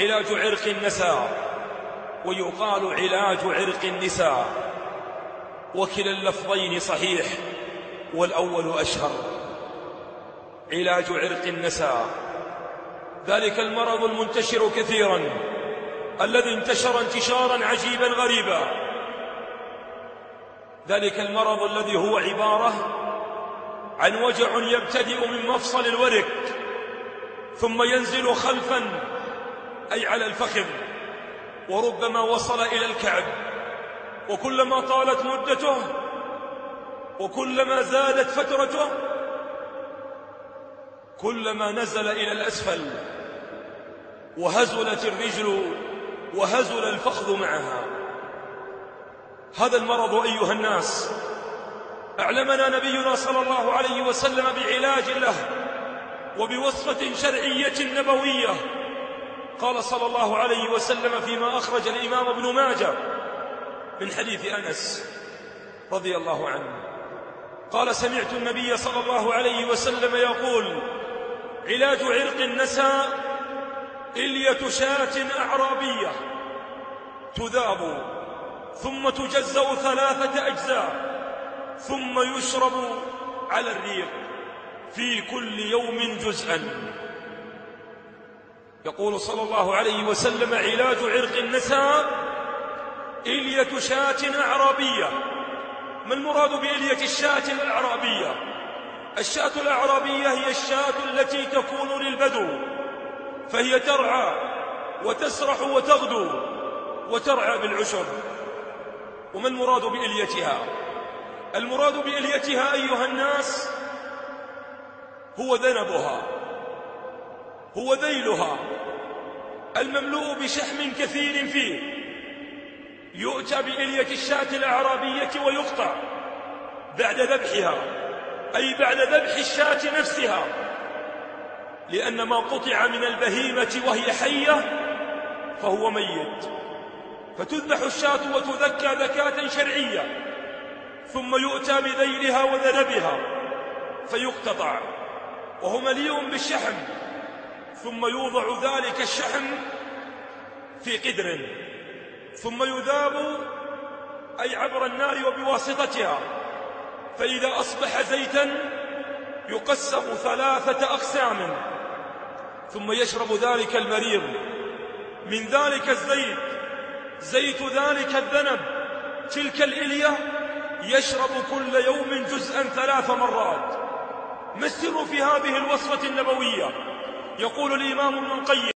علاج عرق النساء، ويقال علاج عرق النساء، وكلا اللفظين صحيح والأول أشهر. علاج عرق النساء ذلك المرض المنتشر كثيرا الذي انتشر انتشارا عجيبا غريبا. ذلك المرض الذي هو عبارة عن وجع يبتدئ من مفصل الورك ثم ينزل خلفا أي على الفخذ، وربما وصل إلى الكعب، وكلما طالت مدته وكلما زادت فترته كلما نزل إلى الأسفل، وهزلت الرجل وهزل الفخذ معها. هذا المرض أيها الناس أعلمنا نبينا صلى الله عليه وسلم بعلاج له وبوصفة شرعية نبوية. قال صلى الله عليه وسلم فيما أخرج الإمام ابن ماجه من حديث أنس رضي الله عنه قال: سمعت النبي صلى الله عليه وسلم يقول: علاج عرق النساء إلية شاة أعرابية تذاب ثم تجزأ 3 أجزاء ثم يشرب على الريق في كل يوم جزءا. يقول صلى الله عليه وسلم: علاج عرق النساء إلية شاة أعرابية. ما المراد بإلية الشاة الأعرابية؟ الشاة الأعرابية هي الشاة التي تكون للبدو، فهي ترعى وتسرح وتغدو وترعى بالعشب. وما المراد بإليتها؟ المراد بإليتها أيها الناس هو ذنبها، هو ذيلها المملوء بشحم كثير فيه. يؤتى بإلية الشاة الأعرابية ويقطع بعد ذبحها، أي بعد ذبح الشاة نفسها، لأن ما قطع من البهيمة وهي حية فهو ميت، فتذبح الشاة وتذكى ذكاة شرعية، ثم يؤتى بذيلها وذنبها فيقتطع وهو مليء بالشحم، ثم يوضع ذلك الشحم في قدر ثم يذاب أي عبر النار وبواسطتها، فإذا أصبح زيتا يقسم 3 أقسام، ثم يشرب ذلك المريض من ذلك الزيت، زيت ذلك الذنب، تلك الإلية، يشرب كل يوم جزءا 3 مرات. ما السر في هذه الوصفة النبوية؟ يقول الإمام ابن القيم